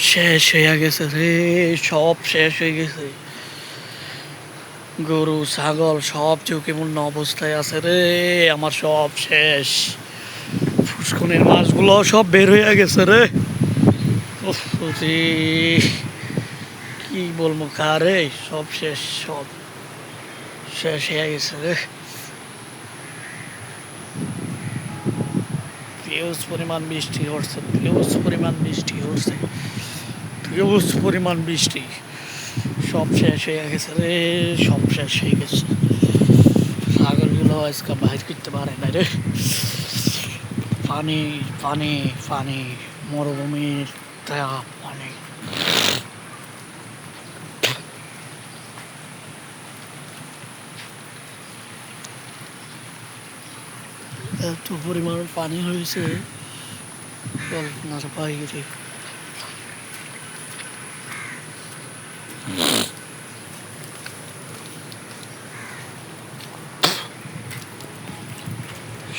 শেষ হয়ে গেছে রে, সব শেষ হয়ে গেছে। গরু ছাগল সব যে কেমন অবস্থায় আছে রে, আমার সব শেষ। ফুসকুনের মাছগুলো সব বের হয়ে গেছে রে। উফ রে, কি বলবো রে, সব শেষ, সব শেষ হয়ে গেছে রে। হিউজ পরিমাণ বৃষ্টি হচ্ছে, হিউজ পরিমাণ বৃষ্টি হচ্ছে, হিউজ পরিমাণ বৃষ্টি। সব শেষ হয়ে গেছে রে, সব শেষ হয়ে গেছে। ছাগলগুলো আজকে বাইর করতে পারে না রে। পানি পানি পানি, মরুভূমির পানি। এত পরিমাণ পানি হয়েছে কল্পনার বাইরে।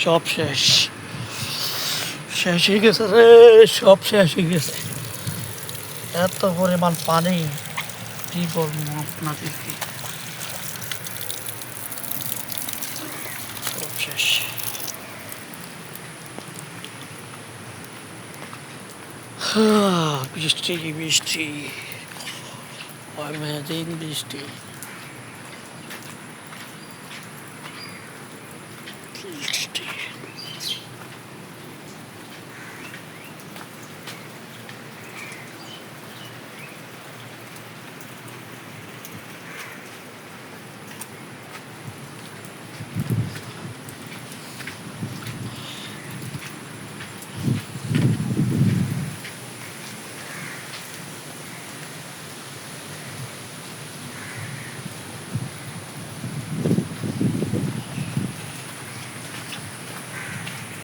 সব শেষ, শেষ হয়ে গেছে রে, সব শেষ হয়ে গেছে। এত পরিমাণ পানি, কি বলবো আপনাকে, সব শেষ। বৃষ্টি বৃষ্টি, দিন বৃষ্টি।